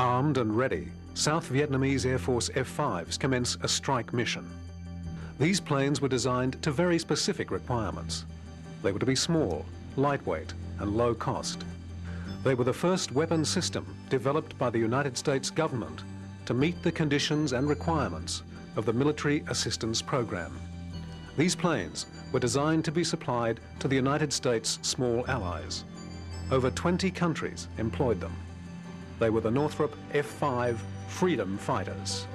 Armed and ready, South Vietnamese Air Force F-5s commence a strike mission. These planes were designed to very specific requirements. They were to be small, lightweight, and low cost. They were the first weapon system developed by the United States government to meet the conditions and requirements of the Military Assistance Program. These planes were designed to be supplied to the United States' small allies. Over 20 countries employed them. They were the Northrop F-5 Freedom Fighters.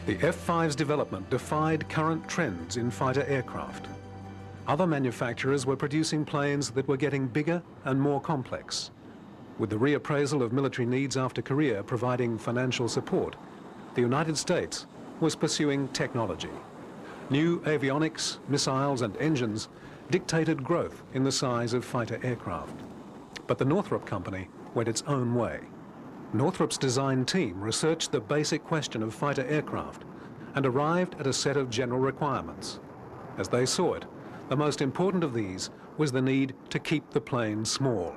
The F-5's development defied current trends in fighter aircraft. Other manufacturers were producing planes that were getting bigger and more complex. With the reappraisal of military needs after Korea providing financial support, the United States was pursuing technology. New avionics, missiles and engines dictated growth in the size of fighter aircraft. But the Northrop Company went its own way. Northrop's design team researched the basic question of fighter aircraft and arrived at a set of general requirements. As they saw it, the most important of these was the need to keep the plane small.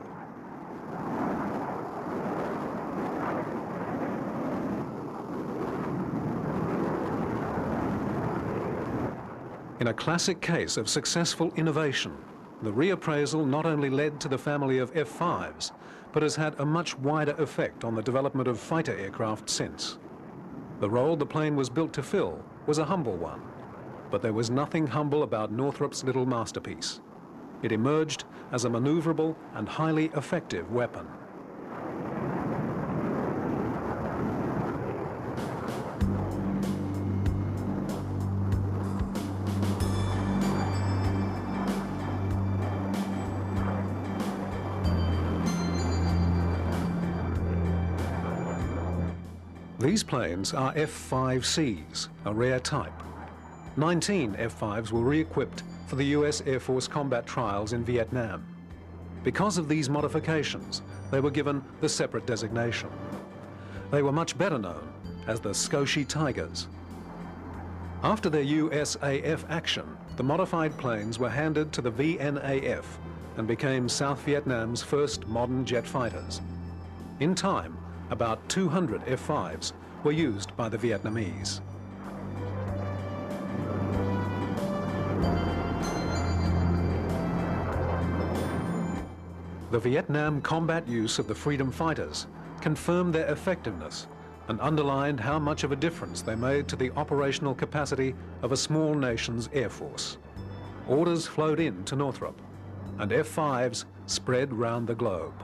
In a classic case of successful innovation, the reappraisal not only led to the family of F-5s, but has had a much wider effect on the development of fighter aircraft since. The role the plane was built to fill was a humble one, but there was nothing humble about Northrop's little masterpiece. It emerged as a maneuverable and highly effective weapon. These planes are F-5Cs, a rare type. 19 F-5s were re-equipped for the US Air Force combat trials in Vietnam. Because of these modifications, they were given the separate designation. They were much better known as the Scotia Tigers. After their USAF action, the modified planes were handed to the VNAF and became South Vietnam's first modern jet fighters. In time, about 200 F-5s were used by the Vietnamese. The Vietnam combat use of the Freedom Fighters confirmed their effectiveness and underlined how much of a difference they made to the operational capacity of a small nation's air force. Orders flowed in to Northrop, and F-5s spread round the globe.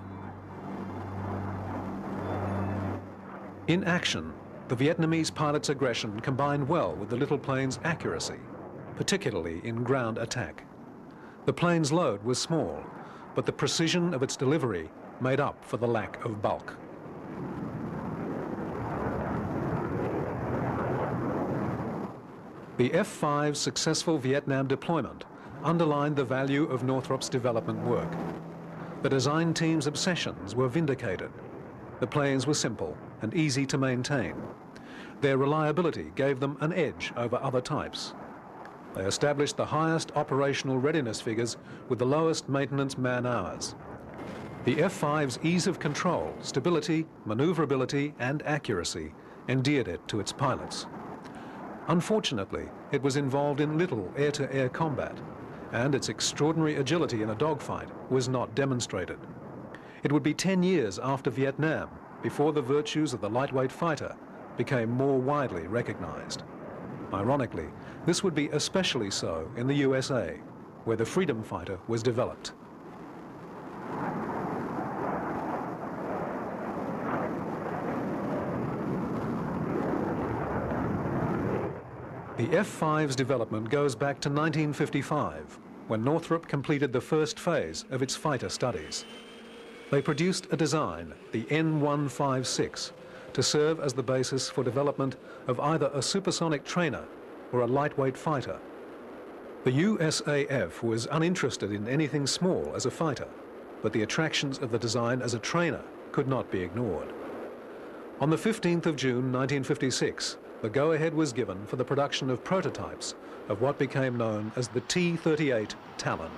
In action, the Vietnamese pilot's aggression combined well with the little plane's accuracy, particularly in ground attack. The plane's load was small, but the precision of its delivery made up for the lack of bulk. The F-5's successful Vietnam deployment underlined the value of Northrop's development work. The design team's obsessions were vindicated. The planes were simple and easy to maintain. Their reliability gave them an edge over other types. They established the highest operational readiness figures with the lowest maintenance man-hours. The F-5's ease of control, stability, maneuverability and accuracy endeared it to its pilots. Unfortunately, it was involved in little air-to-air combat, and its extraordinary agility in a dogfight was not demonstrated. It would be 10 years after Vietnam before the virtues of the lightweight fighter became more widely recognized. Ironically, this would be especially so in the USA, where the Freedom Fighter was developed. The F-5's development goes back to 1955, when Northrop completed the first phase of its fighter studies. They produced a design, the N-156, to serve as the basis for development of either a supersonic trainer or a lightweight fighter. The USAF was uninterested in anything small as a fighter, but the attractions of the design as a trainer could not be ignored. On the 15th of June 1956, the go-ahead was given for the production of prototypes of what became known as the T-38 Talon.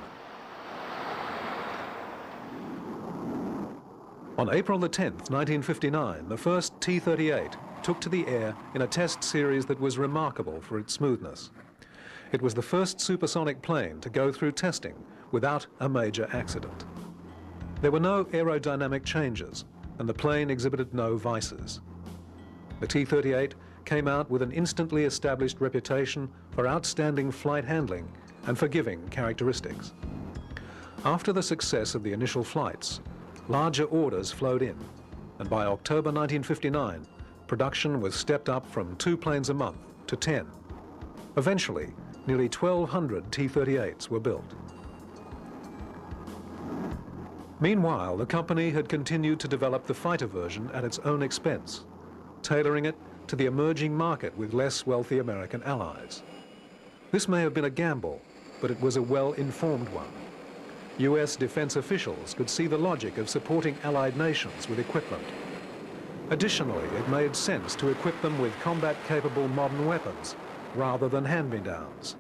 On April the 10th, 1959, the first T-38 took to the air in a test series that was remarkable for its smoothness. It was the first supersonic plane to go through testing without a major accident. There were no aerodynamic changes, and the plane exhibited no vices. The T-38 came out with an instantly established reputation for outstanding flight handling and forgiving characteristics. After the success of the initial flights, larger orders flowed in, and by October 1959, production was stepped up from 2 planes a month to 10. Eventually, nearly 1,200 T-38s were built. Meanwhile, the company had continued to develop the fighter version at its own expense, tailoring it to the emerging market with less wealthy American allies. This may have been a gamble, but it was a well-informed one. US defense officials could see the logic of supporting allied nations with equipment. Additionally, it made sense to equip them with combat-capable modern weapons rather than hand-me-downs.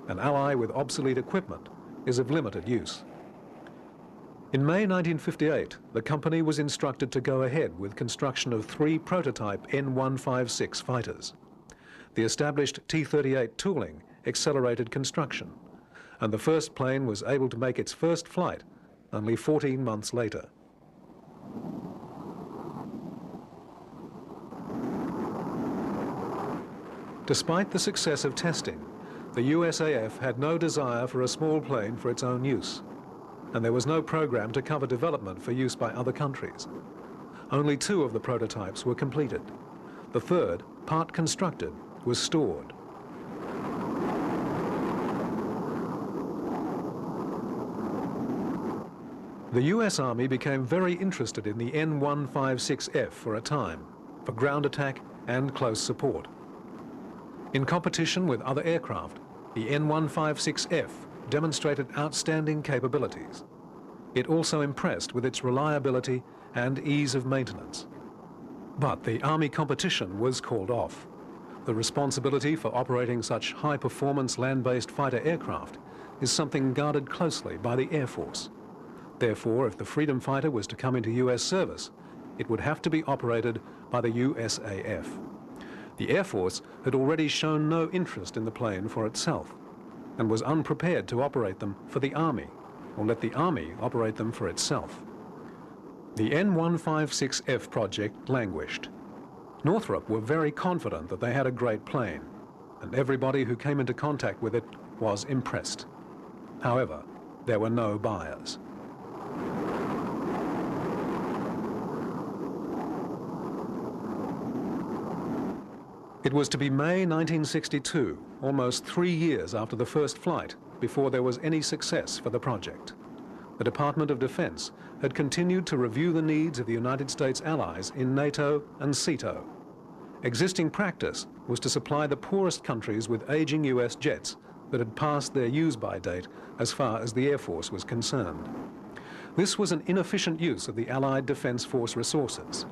An ally with obsolete equipment is of limited use. In May 1958, the company was instructed to go ahead with construction of 3 prototype N-156 fighters. The established T-38 tooling accelerated construction, and the first plane was able to make its first flight only 14 months later. Despite the success of testing, the USAF had no desire for a small plane for its own use, and there was no program to cover development for use by other countries. Only 2 of the prototypes were completed. The third, part constructed, was stored. The US Army became very interested in the N-156F for a time, for ground attack and close support. In competition with other aircraft, the N-156F demonstrated outstanding capabilities. It also impressed with its reliability and ease of maintenance. But the Army competition was called off. The responsibility for operating such high-performance land-based fighter aircraft is something guarded closely by the Air Force. Therefore, if the Freedom Fighter was to come into US service, it would have to be operated by the USAF. The Air Force had already shown no interest in the plane for itself, and was unprepared to operate them for the Army, or let the Army operate them for itself. The N-156F project languished. Northrop were very confident that they had a great plane, and everybody who came into contact with it was impressed. However, there were no buyers. It was to be May 1962, almost 3 years after the first flight, before there was any success for the project. The Department of Defense had continued to review the needs of the United States allies in NATO and SEATO. Existing practice was to supply the poorest countries with aging US jets that had passed their use-by date as far as the Air Force was concerned. This was an inefficient use of the Allied Defense Force resources.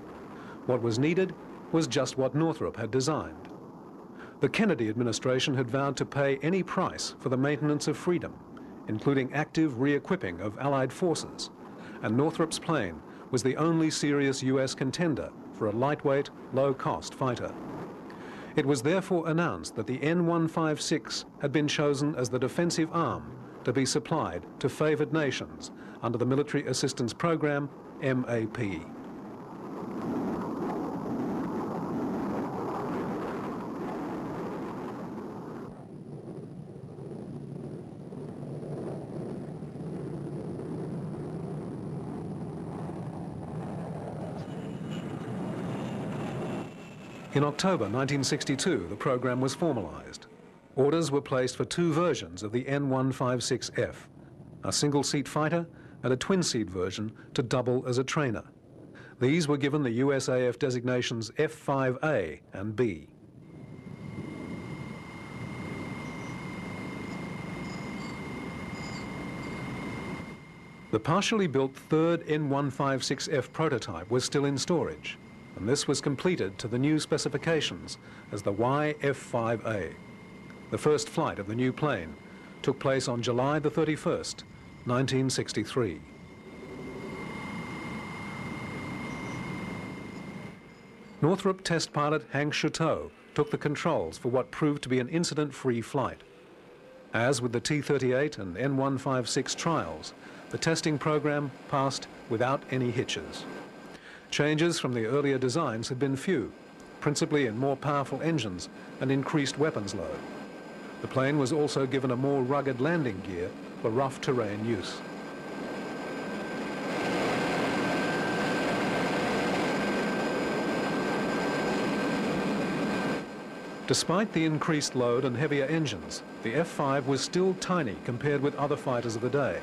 What was needed was just what Northrop had designed. The Kennedy administration had vowed to pay any price for the maintenance of freedom, including active re-equipping of Allied forces, and Northrop's plane was the only serious US contender for a lightweight, low-cost fighter. It was therefore announced that the N-156 had been chosen as the defensive arm to be supplied to favored nations under the Military Assistance Program, MAP. In October 1962, the program was formalized. Orders were placed for 2 versions of the N-156F, a single-seat fighter and a twin-seat version to double as a trainer. These were given the USAF designations F-5A and B. The partially built third N156F prototype was still in storage, and this was completed to the new specifications as the F-5A. The first flight of the new plane took place on July the 31st, 1963. Northrop test pilot Hank Chateau took the controls for what proved to be an incident-free flight. As with the T-38 and N156 trials, the testing program passed without any hitches. Changes from the earlier designs had been few, principally in more powerful engines and increased weapons load. The plane was also given a more rugged landing gear for rough terrain use. Despite the increased load and heavier engines, the F-5 was still tiny compared with other fighters of the day.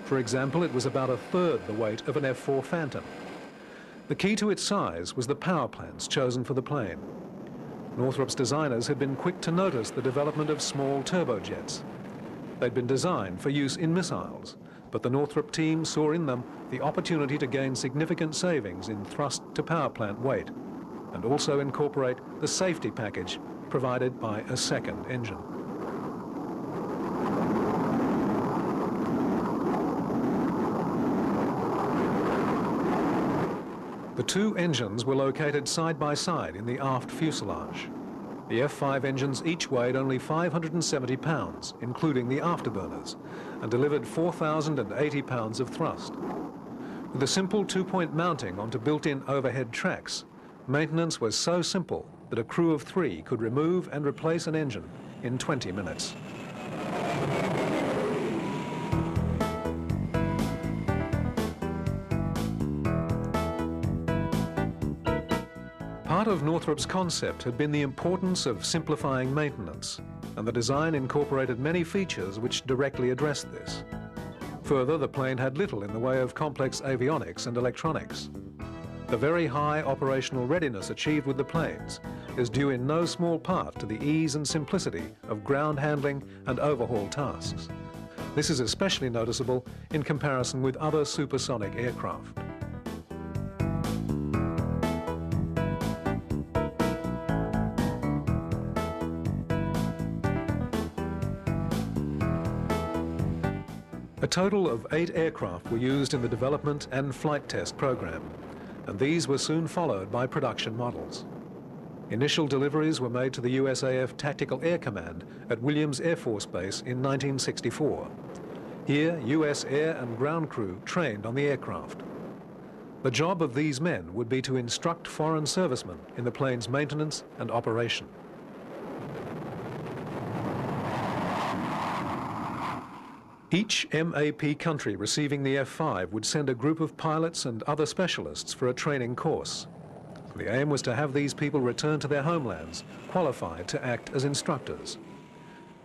For example, it was about a third the weight of an F-4 Phantom. The key to its size was the power plants chosen for the plane. Northrop's designers had been quick to notice the development of small turbojets. They'd been designed for use in missiles, but the Northrop team saw in them the opportunity to gain significant savings in thrust to power plant weight, and also incorporate the safety package provided by a second engine. The two engines were located side by side in the aft fuselage. The F-5 engines each weighed only 570 pounds, including the afterburners, and delivered 4,080 pounds of thrust. With a simple two-point mounting onto built-in overhead tracks, maintenance was so simple that a crew of 3 could remove and replace an engine in 20 minutes. Part of Northrop's concept had been the importance of simplifying maintenance, and the design incorporated many features which directly addressed this. Further, the plane had little in the way of complex avionics and electronics. The very high operational readiness achieved with the planes is due in no small part to the ease and simplicity of ground handling and overhaul tasks. This is especially noticeable in comparison with other supersonic aircraft. A total of 8 aircraft were used in the development and flight test program, and these were soon followed by production models. Initial deliveries were made to the USAF Tactical Air Command at Williams Air Force Base in 1964. Here, US air and ground crew trained on the aircraft. The job of these men would be to instruct foreign servicemen in the plane's maintenance and operation. Each MAP country receiving the F-5 would send a group of pilots and other specialists for a training course. The aim was to have these people return to their homelands, qualified to act as instructors.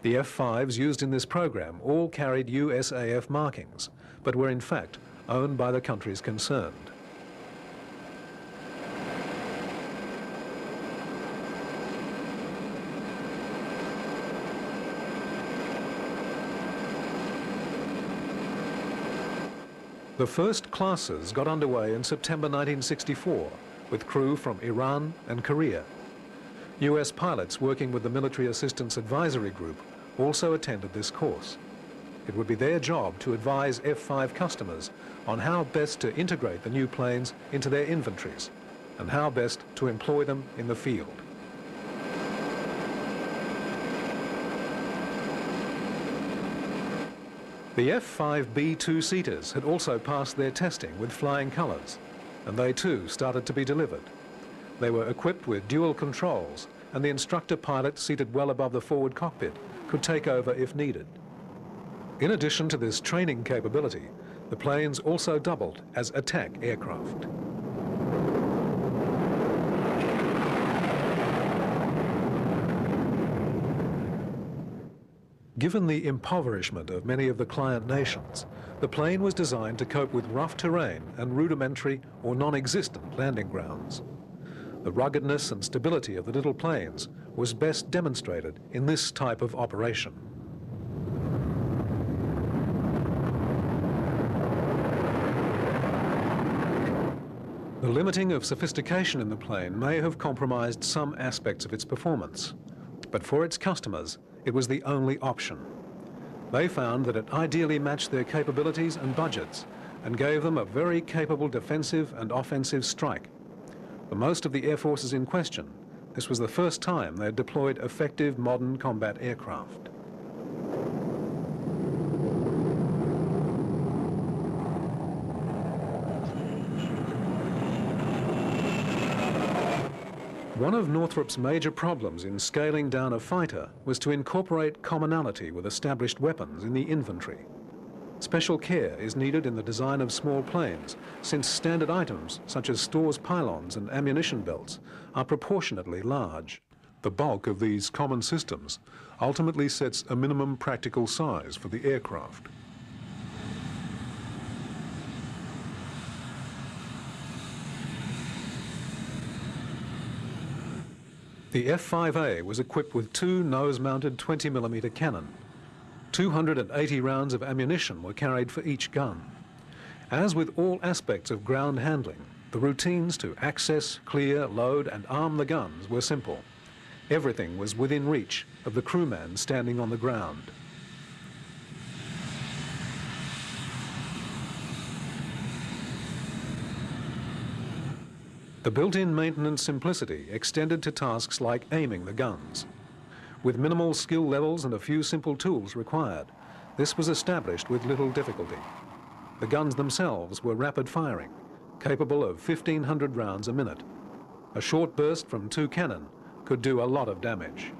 The F-5s used in this program all carried USAF markings, but were in fact owned by the countries concerned. The first classes got underway in September 1964 with crew from Iran and Korea. US pilots working with the Military Assistance Advisory Group also attended this course. It would be their job to advise F-5 customers on how best to integrate the new planes into their inventories and how best to employ them in the field. The F-5B two-seaters had also passed their testing with flying colours, and they too started to be delivered. They were equipped with dual controls, and the instructor pilot seated well above the forward cockpit could take over if needed. In addition to this training capability, the planes also doubled as attack aircraft. Given the impoverishment of many of the client nations, the plane was designed to cope with rough terrain and rudimentary or non-existent landing grounds. The ruggedness and stability of the little planes was best demonstrated in this type of operation. The limiting of sophistication in the plane may have compromised some aspects of its performance, but for its customers, it was the only option. They found that it ideally matched their capabilities and budgets and gave them a very capable defensive and offensive strike. For most of the air forces in question, this was the first time they had deployed effective modern combat aircraft. One of Northrop's major problems in scaling down a fighter was to incorporate commonality with established weapons in the inventory. Special care is needed in the design of small planes, since standard items such as stores pylons and ammunition belts are proportionately large. The bulk of these common systems ultimately sets a minimum practical size for the aircraft. The F-5A was equipped with two nose-mounted 20mm cannon. 280 rounds of ammunition were carried for each gun. As with all aspects of ground handling, the routines to access, clear, load and arm the guns were simple. Everything was within reach of the crewman standing on the ground. The built-in maintenance simplicity extended to tasks like aiming the guns. With minimal skill levels and a few simple tools required, this was established with little difficulty. The guns themselves were rapid firing, capable of 1,500 rounds a minute. A short burst from two cannon could do a lot of damage.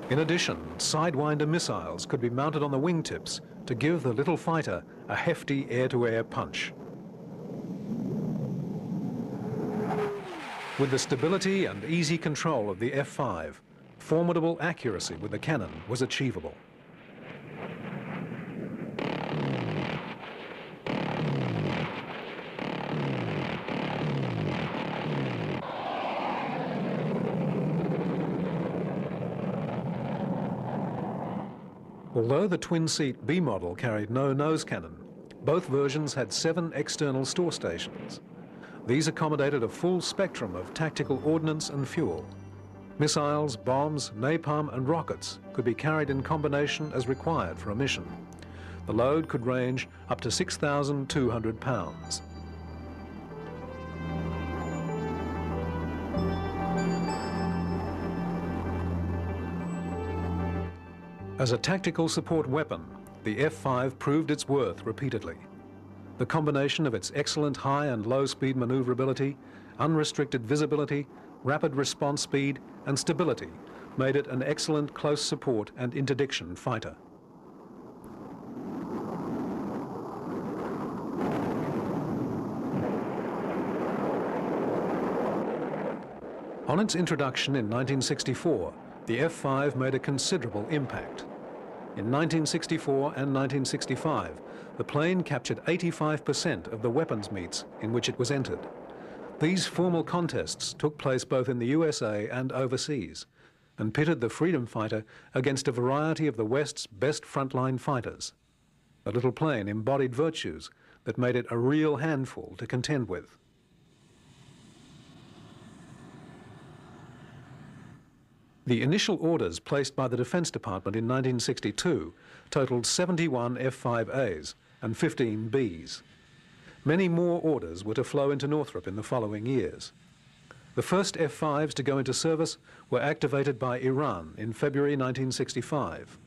In addition, Sidewinder missiles could be mounted on the wingtips to give the little fighter a hefty air-to-air punch. With the stability and easy control of the F-5, formidable accuracy with the cannon was achievable. Although the twin-seat B model carried no nose cannon, both versions had 7 external store stations. These accommodated a full spectrum of tactical ordnance and fuel. Missiles, bombs, napalm and rockets could be carried in combination as required for a mission. The load could range up to 6,200 pounds. As a tactical support weapon, the F-5 proved its worth repeatedly. The combination of its excellent high and low speed maneuverability, unrestricted visibility, rapid response speed and stability made it an excellent close support and interdiction fighter. On its introduction in 1964, the F-5 made a considerable impact. In 1964 and 1965, the plane captured 85% of the weapons meets in which it was entered. These formal contests took place both in the USA and overseas, and pitted the freedom fighter against a variety of the West's best frontline fighters. The little plane embodied virtues that made it a real handful to contend with. The initial orders placed by the Defense Department in 1962 totaled 71 F-5As and 15 Bs. Many more orders were to flow into Northrop in the following years. The first F-5s to go into service were activated by Iran in February 1965.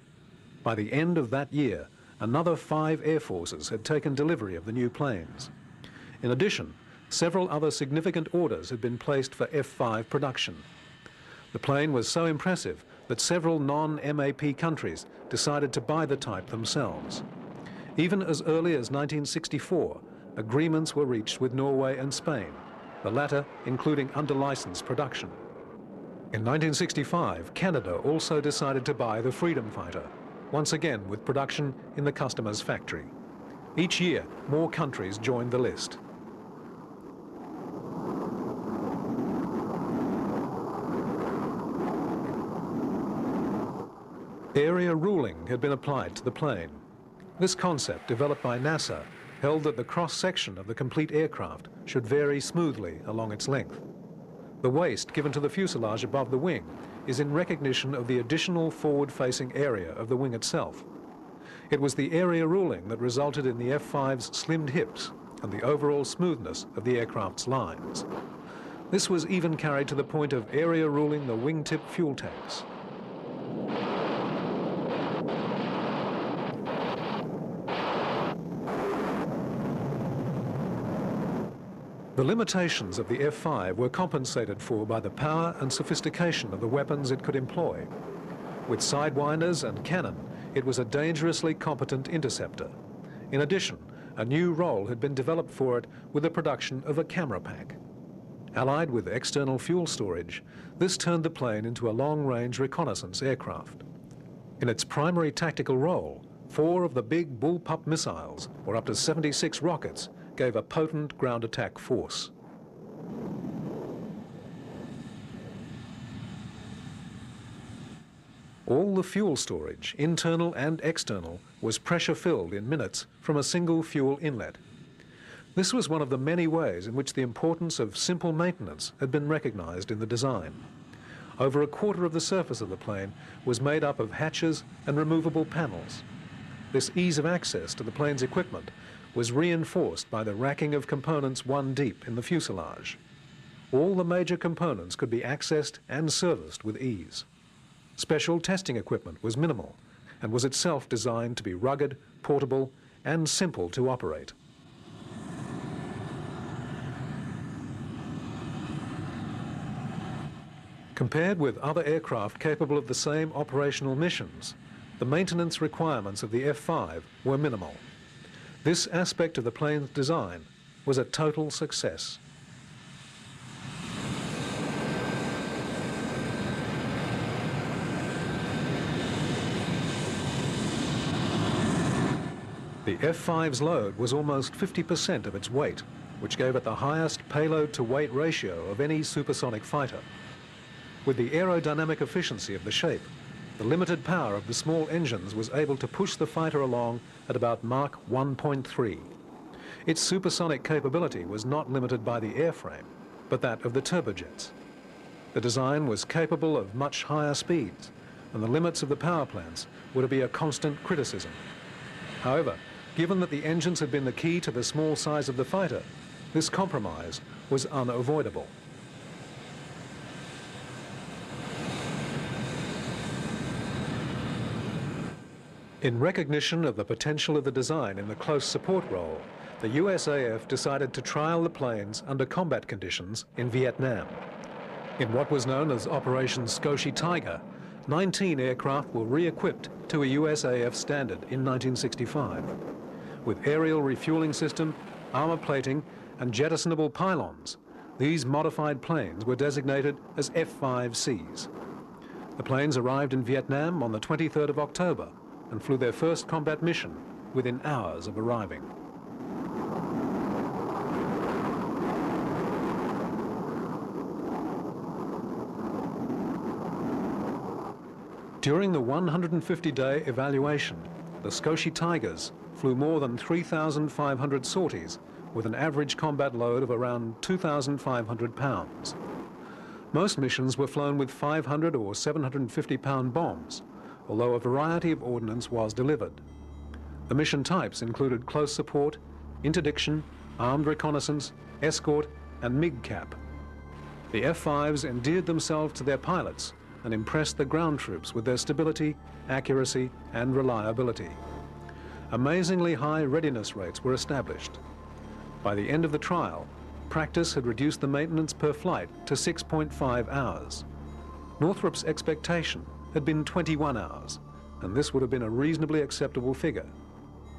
By the end of that year, another 5 air forces had taken delivery of the new planes. In addition, several other significant orders had been placed for F-5 production. The plane was so impressive that several non-MAP countries decided to buy the type themselves. Even as early as 1964, agreements were reached with Norway and Spain, the latter including under-license production. In 1965, Canada also decided to buy the Freedom Fighter, once again with production in the customer's factory. Each year, more countries joined the list. Area ruling had been applied to the plane. This concept, developed by NASA, held that the cross-section of the complete aircraft should vary smoothly along its length. The waist given to the fuselage above the wing is in recognition of the additional forward-facing area of the wing itself. It was the area ruling that resulted in the F-5's slimmed hips and the overall smoothness of the aircraft's lines. This was even carried to the point of area ruling the wingtip fuel tanks. The limitations of the F-5 were compensated for by the power and sophistication of the weapons it could employ. With sidewinders and cannon, it was a dangerously competent interceptor. In addition, a new role had been developed for it with the production of a camera pack. Allied with external fuel storage, this turned the plane into a long-range reconnaissance aircraft. In its primary tactical role, 4 of the big bullpup missiles, or up to 76 rockets, gave a potent ground attack force. All the fuel storage, internal and external, was pressure-filled in minutes from a single fuel inlet. This was one of the many ways in which the importance of simple maintenance had been recognized in the design. Over a quarter of the surface of the plane was made up of hatches and removable panels. This ease of access to the plane's equipment was reinforced by the racking of components one deep in the fuselage. All the major components could be accessed and serviced with ease. Special testing equipment was minimal and was itself designed to be rugged, portable, and simple to operate. Compared with other aircraft capable of the same operational missions, the maintenance requirements of the F-5 were minimal. This aspect of the plane's design was a total success. The F-5's load was almost 50% of its weight, which gave it the highest payload-to-weight ratio of any supersonic fighter. With the aerodynamic efficiency of the shape, the limited power of the small engines was able to push the fighter along at about Mach 1.3. Its supersonic capability was not limited by the airframe, but that of the turbojets. The design was capable of much higher speeds, and the limits of the power plants were to be a constant criticism. However, given that the engines had been the key to the small size of the fighter, this compromise was unavoidable. In recognition of the potential of the design in the close support role, the USAF decided to trial the planes under combat conditions in Vietnam. In what was known as Operation Scotia Tiger, 19 aircraft were re-equipped to a USAF standard in 1965. With aerial refueling system, armor plating, and jettisonable pylons, these modified planes were designated as F-5Cs. The planes arrived in Vietnam on the 23rd of October and flew their first combat mission within hours of arriving. During the 150-day evaluation, the Scotia Tigers flew more than 3,500 sorties with an average combat load of around 2,500 pounds. Most missions were flown with 500 or 750-pound bombs, although a variety of ordnance was delivered. The mission types included close support, interdiction, armed reconnaissance, escort, and MiG-cap. The F-5s endeared themselves to their pilots and impressed the ground troops with their stability, accuracy, and reliability. Amazingly high readiness rates were established. By the end of the trial, practice had reduced the maintenance per flight to 6.5 hours. Northrop's expectation had been 21 hours, and this would have been a reasonably acceptable figure.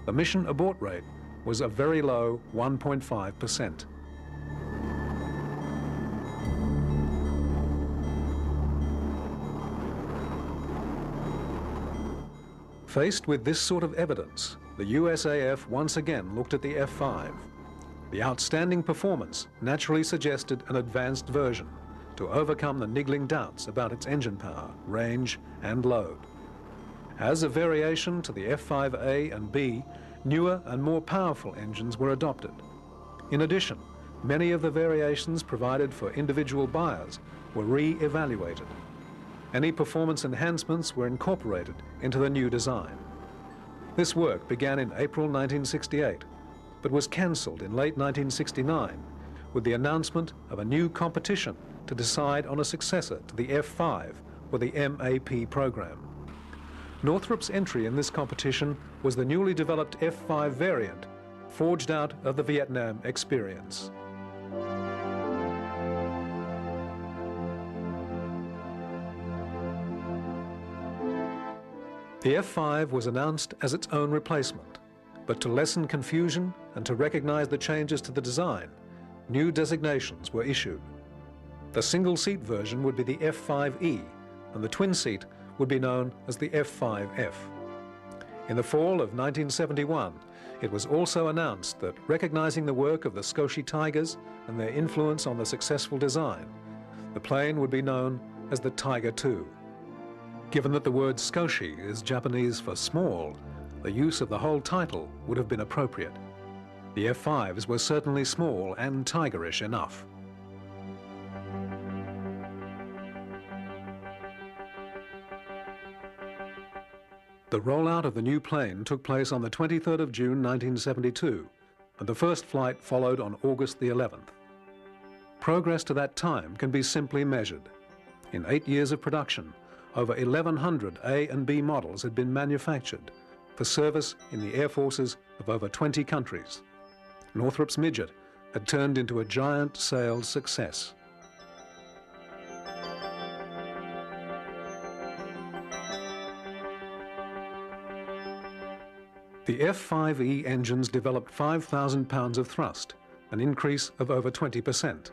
The mission abort rate was a very low 1.5%. Faced with this sort of evidence, the USAF once again looked at the F-5. The outstanding performance naturally suggested an advanced version to overcome the niggling doubts about its engine power, range, and load. As a variation to the F-5A and B, newer and more powerful engines were adopted. In addition, many of the variations provided for individual buyers were re-evaluated. Any performance enhancements were incorporated into the new design. This work began in April 1968, but was cancelled in late 1969 with the announcement of a new competition to decide on a successor to the F-5 or the MAP program. Northrop's entry in this competition was the newly developed F-5 variant, forged out of the Vietnam experience. The F-5 was announced as its own replacement, but to lessen confusion and to recognize the changes to the design, new designations were issued. The single-seat version would be the F-5E, and the twin-seat would be known as the F-5F. In the fall of 1971, it was also announced that, recognizing the work of the Sikoshi Tigers and their influence on the successful design, the plane would be known as the Tiger II. Given that the word Sikoshi is Japanese for small, the use of the whole title would have been appropriate. The F-5s were certainly small and tigerish enough. The rollout of the new plane took place on the 23rd of June 1972, and the first flight followed on August the 11th. Progress to that time can be simply measured. In 8 years of production, over 1,100 A and B models had been manufactured for service in the air forces of over 20 countries. Northrop's Midget had turned into a giant sales success. The F-5E engines developed 5,000 pounds of thrust, an increase of over 20%.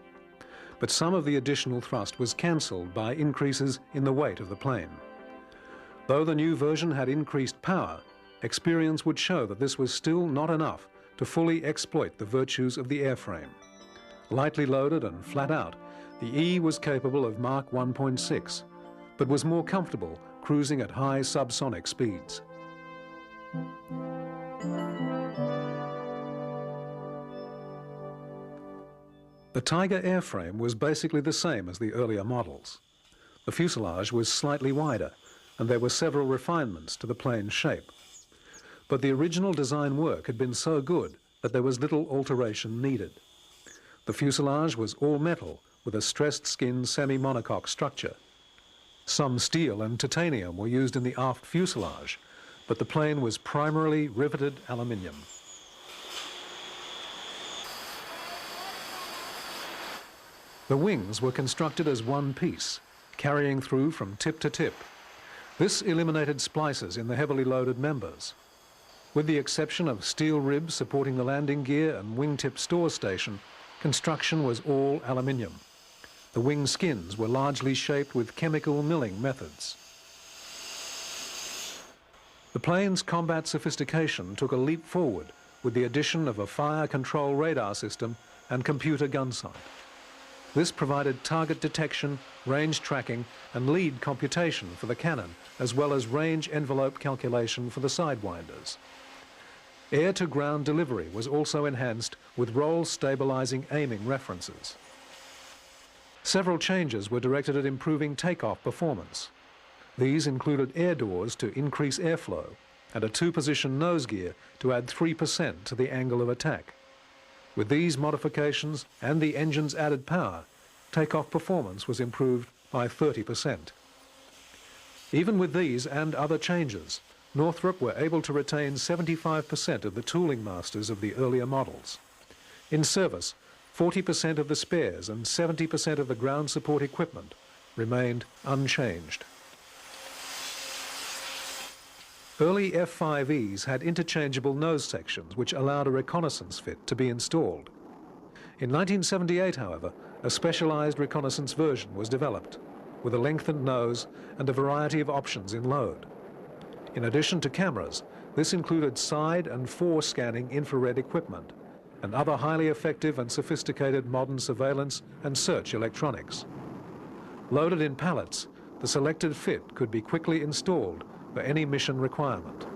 But some of the additional thrust was cancelled by increases in the weight of the plane. Though the new version had increased power, experience would show that this was still not enough to fully exploit the virtues of the airframe. Lightly loaded and flat out, the E was capable of Mach 1.6, but was more comfortable cruising at high subsonic speeds. The Tiger airframe was basically the same as the earlier models. The fuselage was slightly wider, and there were several refinements to the plane's shape. But the original design work had been so good that there was little alteration needed. The fuselage was all metal with a stressed skin semi-monocoque structure. Some steel and titanium were used in the aft fuselage, but the plane was primarily riveted aluminium. The wings were constructed as one piece, carrying through from tip to tip. This eliminated splices in the heavily loaded members. With the exception of steel ribs supporting the landing gear and wingtip store station, construction was all aluminium. The wing skins were largely shaped with chemical milling methods. The plane's combat sophistication took a leap forward with the addition of a fire control radar system and computer gun sight. This provided target detection, range tracking, and lead computation for the cannon, as well as range envelope calculation for the sidewinders. Air-to-ground delivery was also enhanced with roll stabilizing aiming references. Several changes were directed at improving takeoff performance. These included air doors to increase airflow and a two-position nose gear to add 3% to the angle of attack. With these modifications and the engine's added power, takeoff performance was improved by 30%. Even with these and other changes, Northrop were able to retain 75% of the tooling masters of the earlier models. In service, 40% of the spares and 70% of the ground support equipment remained unchanged. Early F-5Es had interchangeable nose sections which allowed a reconnaissance fit to be installed. In 1978, however, a specialized reconnaissance version was developed, with a lengthened nose and a variety of options in load. In addition to cameras, this included side and fore scanning infrared equipment and other highly effective and sophisticated modern surveillance and search electronics. Loaded in pallets, the selected fit could be quickly installed for any mission requirement.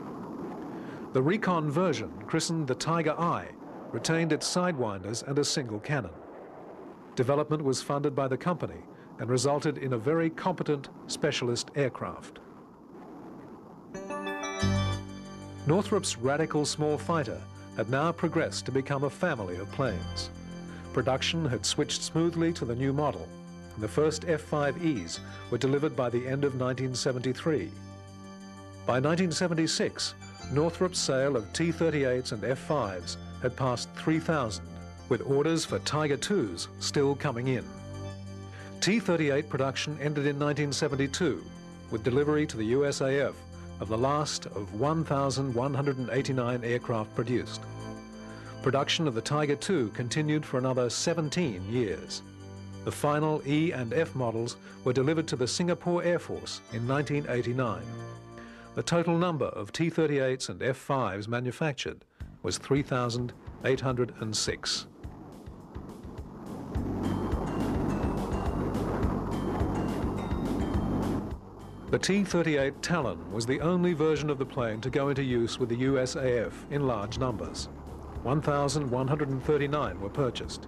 The recon version, christened the Tiger I, retained its sidewinders and a single cannon. Development was funded by the company and resulted in a very competent specialist aircraft. Northrop's Radical small fighter had now progressed to become a family of planes. Production had switched smoothly to the new model, and the first F-5Es were delivered by the end of 1973. By 1976, Northrop's sale of T-38s and F-5s had passed 3,000, with orders for Tiger IIs still coming in. T-38 production ended in 1972, with delivery to the USAF of the last of 1,189 aircraft produced. Production of the Tiger II continued for another 17 years. The final E and F models were delivered to the Singapore Air Force in 1989. The total number of T-38s and F-5s manufactured was 3,806. The T-38 Talon was the only version of the plane to go into use with the USAF in large numbers. 1,139 were purchased.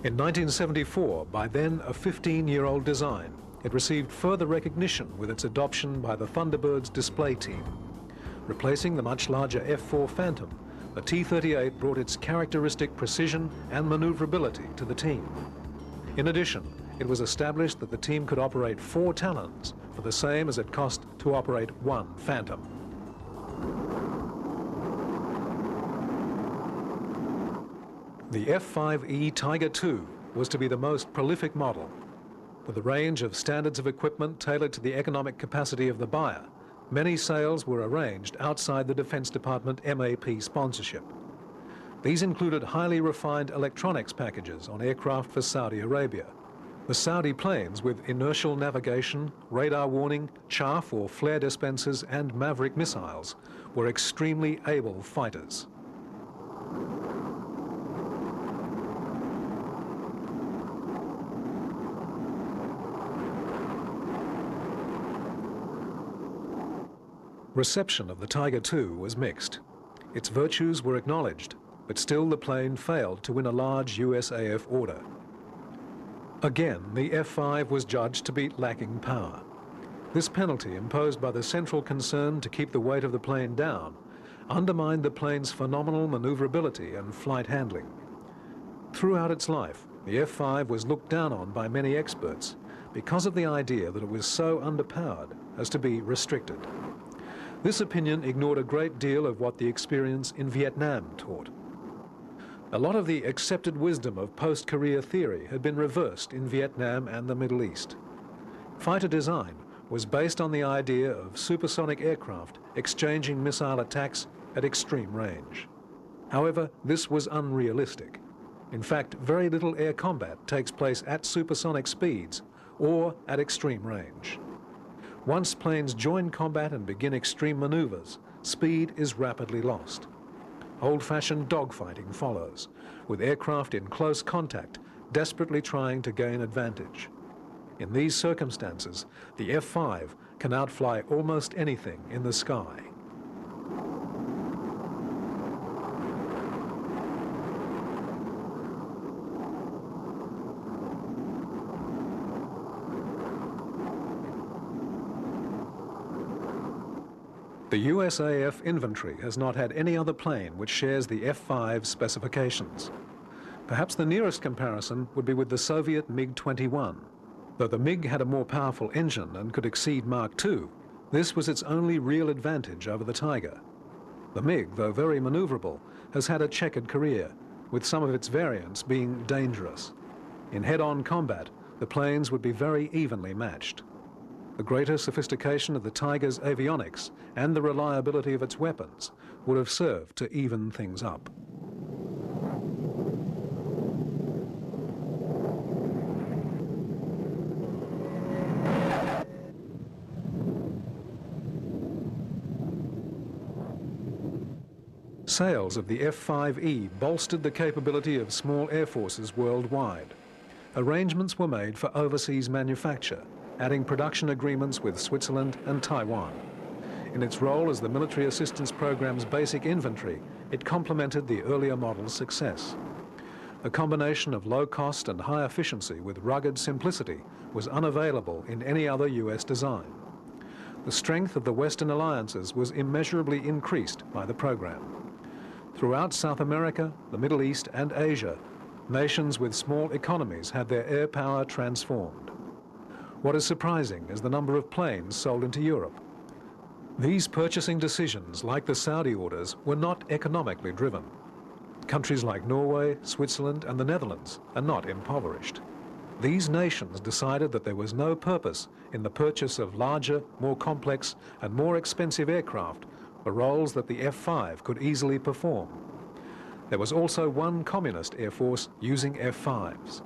In 1974, by then a 15-year-old design, it received further recognition with its adoption by the Thunderbirds display team. Replacing the much larger F-4 Phantom, the T-38 brought its characteristic precision and maneuverability to the team. In addition, it was established that the team could operate 4 Talons for the same as it cost to operate 1 Phantom. The F-5E Tiger II was to be the most prolific model. With a range of standards of equipment tailored to the economic capacity of the buyer, many sales were arranged outside the Defense Department MAP sponsorship. These included highly refined electronics packages on aircraft for Saudi Arabia. The Saudi planes with inertial navigation, radar warning, chaff or flare dispensers and Maverick missiles were extremely able fighters. Reception of the Tiger II was mixed. Its virtues were acknowledged, but still the plane failed to win a large USAF order. Again, the F-5 was judged to be lacking power. This penalty, imposed by the central concern to keep the weight of the plane down, undermined the plane's phenomenal maneuverability and flight handling. Throughout its life, the F-5 was looked down on by many experts because of the idea that it was so underpowered as to be restricted. This opinion ignored a great deal of what the experience in Vietnam taught. A lot of the accepted wisdom of post-Korea theory had been reversed in Vietnam and the Middle East. Fighter design was based on the idea of supersonic aircraft exchanging missile attacks at extreme range. However, this was unrealistic. In fact, very little air combat takes place at supersonic speeds or at extreme range. Once planes join combat and begin extreme maneuvers, speed is rapidly lost. Old-fashioned dogfighting follows, with aircraft in close contact, desperately trying to gain advantage. In these circumstances, the F-5 can outfly almost anything in the sky. The USAF inventory has not had any other plane which shares the F-5 specifications. Perhaps the nearest comparison would be with the Soviet MiG-21. Though the MiG had a more powerful engine and could exceed Mark II, this was its only real advantage over the Tiger. The MiG, though very maneuverable, has had a checkered career, with some of its variants being dangerous. In head-on combat, the planes would be very evenly matched. The greater sophistication of the Tiger's avionics and the reliability of its weapons would have served to even things up. Sales of the F-5E bolstered the capability of small air forces worldwide. Arrangements were made for overseas manufacture, adding production agreements with Switzerland and Taiwan. In its role as the military assistance program's basic infantry, it complemented the earlier model's success. The combination of low cost and high efficiency with rugged simplicity was unavailable in any other US design. The strength of the Western alliances was immeasurably increased by the program. Throughout South America, the Middle East and Asia, nations with small economies had their air power transformed. What is surprising is the number of planes sold into Europe. These purchasing decisions, like the Saudi orders, were not economically driven. Countries like Norway, Switzerland and the Netherlands are not impoverished. These nations decided that there was no purpose in the purchase of larger, more complex and more expensive aircraft for roles that the F-5 could easily perform. There was also one communist air force using F-5s.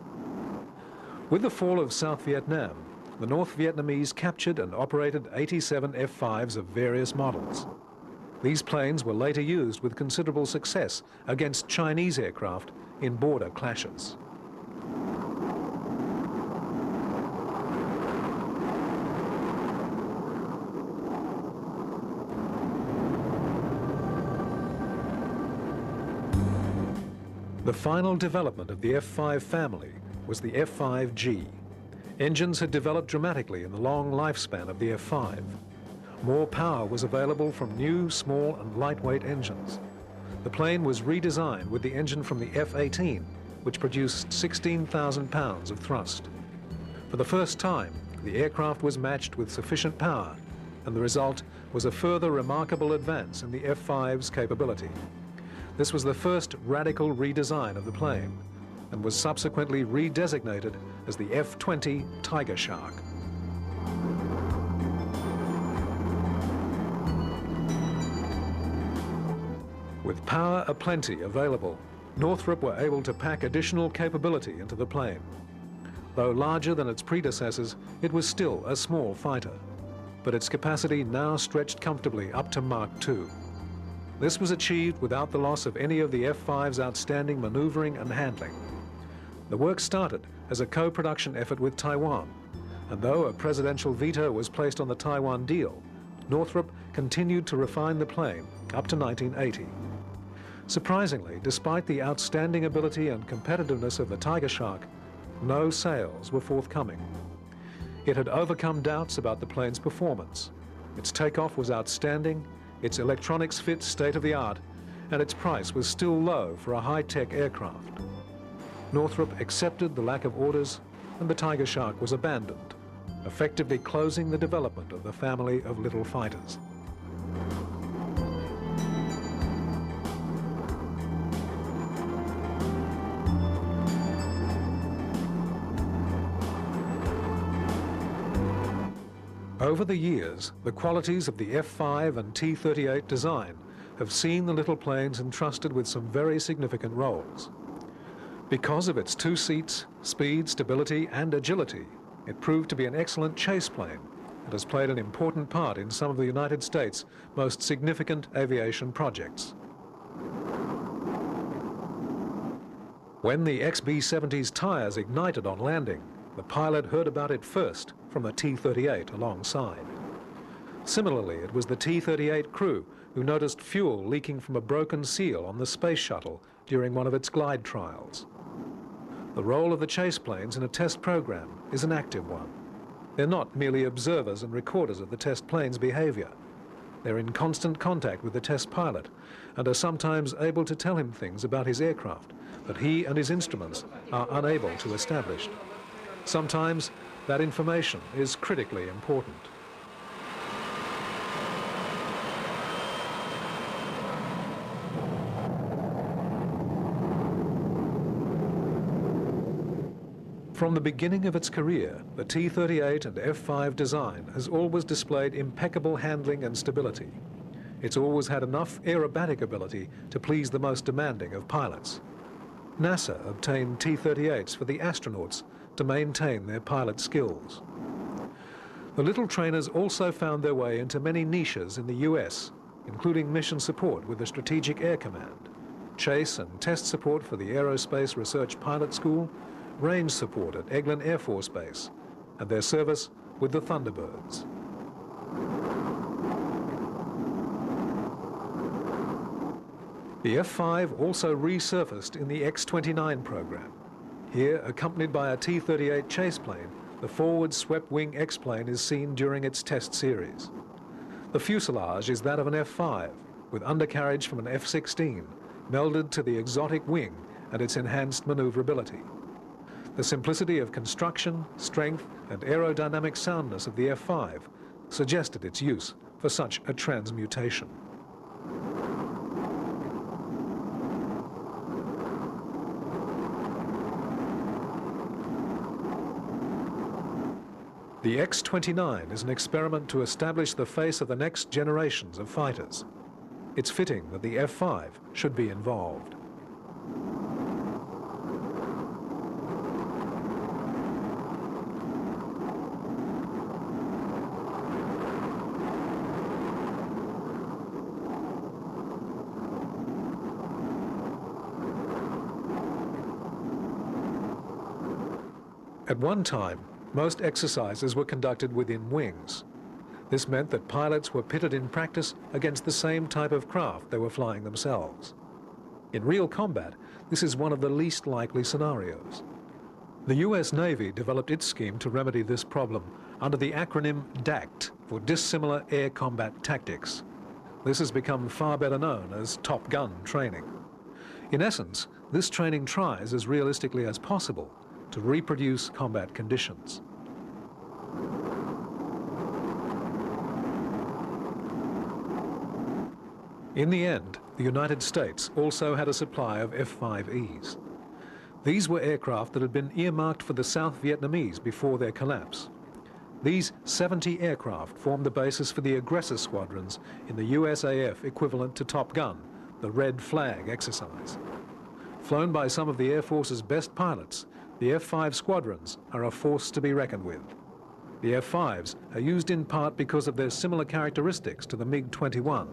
With the fall of South Vietnam, the North Vietnamese captured and operated 87 F-5s of various models. These planes were later used with considerable success against Chinese aircraft in border clashes. The final development of the F-5 family was the F-5G. Engines had developed dramatically in the long lifespan of the F-5. More power was available from new, small and lightweight engines. The plane was redesigned with the engine from the F-18, which produced 16,000 pounds of thrust. For the first time, the aircraft was matched with sufficient power, and the result was a further remarkable advance in the F-5's capability. This was the first radical redesign of the plane, and was subsequently redesignated as the F-20 Tiger Shark. With power aplenty available, Northrop were able to pack additional capability into the plane. Though larger than its predecessors, it was still a small fighter, but its capacity now stretched comfortably up to Mach 2. This was achieved without the loss of any of the F-5's outstanding maneuvering and handling. The work started as a co-production effort with Taiwan, and though a presidential veto was placed on the Taiwan deal, Northrop continued to refine the plane up to 1980. Surprisingly, despite the outstanding ability and competitiveness of the Tiger Shark, no sales were forthcoming. It had overcome doubts about the plane's performance. Its takeoff was outstanding, its electronics fit state-of-the-art, and its price was still low for a high-tech aircraft. Northrop accepted the lack of orders, and the Tiger Shark was abandoned, effectively closing the development of the family of little fighters. Over the years, the qualities of the F-5 and T-38 design have seen the little planes entrusted with some very significant roles. Because of its 2 seats, speed, stability and agility, it proved to be an excellent chase plane and has played an important part in some of the United States' most significant aviation projects. When the XB-70's tires ignited on landing, the pilot heard about it first from the T-38 alongside. Similarly, it was the T-38 crew who noticed fuel leaking from a broken seal on the space shuttle during one of its glide trials. The role of the chase planes in a test program is an active one. They're not merely observers and recorders of the test plane's behavior. They're in constant contact with the test pilot and are sometimes able to tell him things about his aircraft that he and his instruments are unable to establish. Sometimes that information is critically important. From the beginning of its career, the T-38 and F-5 design has always displayed impeccable handling and stability. It's always had enough aerobatic ability to please the most demanding of pilots. NASA obtained T-38s for the astronauts to maintain their pilot skills. The little trainers also found their way into many niches in the US, including mission support with the Strategic Air Command, chase and test support for the Aerospace Research Pilot School, range support at Eglin Air Force Base, and their service with the Thunderbirds. The F-5 also resurfaced in the X-29 program. Here, accompanied by a T-38 chase plane, the forward swept-wing X-plane is seen during its test series. The fuselage is that of an F-5, with undercarriage from an F-16, melded to the exotic wing and its enhanced maneuverability. The simplicity of construction, strength, and aerodynamic soundness of the F-5 suggested its use for such a transmutation. The X-29 is an experiment to establish the face of the next generations of fighters. It's fitting that the F-5 should be involved. At one time, most exercises were conducted within wings. This meant that pilots were pitted in practice against the same type of craft they were flying themselves. In real combat, this is one of the least likely scenarios. The US Navy developed its scheme to remedy this problem under the acronym DACT, for Dissimilar Air Combat Tactics. This has become far better known as Top Gun training. In essence, this training tries as realistically as possible to reproduce combat conditions. In the end, the United States also had a supply of F-5Es. These were aircraft that had been earmarked for the South Vietnamese before their collapse. These 70 aircraft formed the basis for the aggressor squadrons in the USAF equivalent to Top Gun, the Red Flag exercise. Flown by some of the Air Force's best pilots, the F-5 squadrons are a force to be reckoned with. The F-5s are used in part because of their similar characteristics to the MiG-21,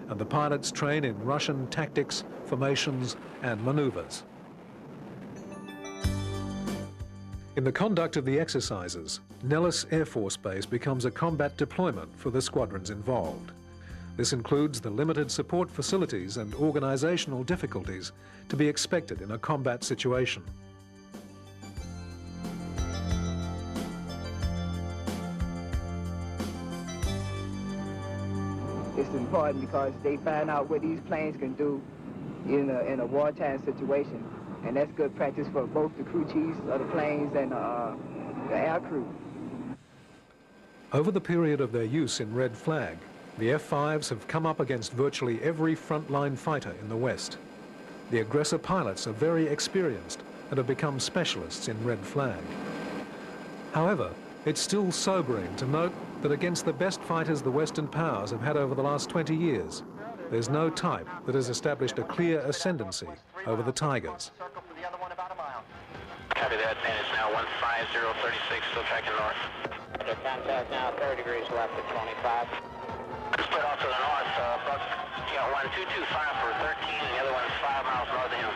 and the pilots train in Russian tactics, formations, and maneuvers. In the conduct of the exercises, Nellis Air Force Base becomes a combat deployment for the squadrons involved. This includes the limited support facilities and organizational difficulties to be expected in a combat situation. It's important because they find out what these planes can do in a wartime situation. And that's good practice for both the crew chiefs of the planes and the air crew. Over the period of their use in Red Flag, the F-5s have come up against virtually every frontline fighter in the West. The aggressor pilots are very experienced and have become specialists in Red Flag. However, it's still sobering to note that against the best fighters the Western powers have had over the last 20 years, there's no type that has established a clear ascendancy over the Tigers. Copy that, and it's now 15036, still tracking north. Okay, contact now, 30 degrees left at 25. Split off to the north, you got 1225 for 13, and the other one's 5 miles north of him.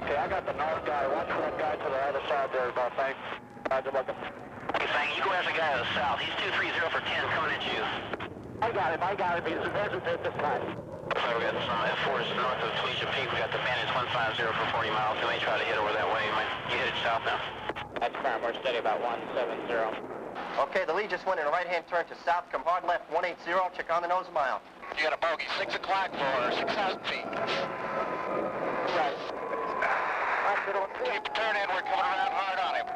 Okay, I got the north guy, watch for that guy to the other side there, about thanks. Roger, welcome. Okay, Fang, you go after the guy to the south. He's 230 for 10, coming at you. I got him, he's a this time. So we got some F4s north of Felicia Peak. We got the Bandits 150 for 40 miles. They may try to hit over that way. You hit it south now. That's firm. We're steady about 170. Okay, the lead just went in a right-hand turn to south. Come hard left 180. Check on the nose a mile. You got a bogey. 6 o'clock for 6,000 feet. Right. Keep the turn in. We're coming around hard on him.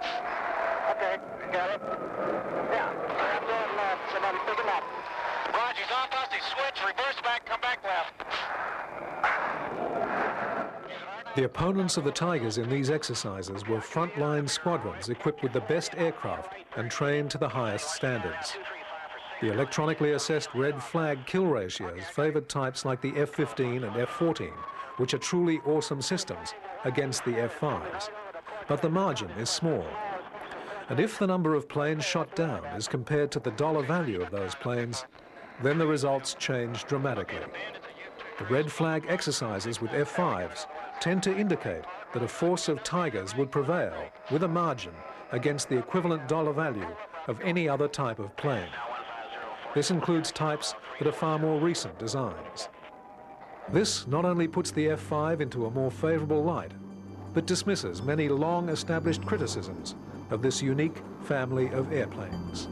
Okay, got it. Yeah. I'm going left. Somebody pick him up. Roger, he's off us. He switched. Reverse back. Come back left. The opponents of the Tigers in these exercises were frontline squadrons equipped with the best aircraft and trained to the highest standards. The electronically assessed Red Flag kill ratios favored types like the F-15 and F-14, which are truly awesome systems, against the F-5s. But the margin is small. And if the number of planes shot down is compared to the dollar value of those planes, then the results change dramatically. The Red Flag exercises with F-5s tend to indicate that a force of Tigers would prevail with a margin against the equivalent dollar value of any other type of plane. This includes types that are far more recent designs. This not only puts the F-5 into a more favorable light, but dismisses many long-established criticisms of this unique family of airplanes.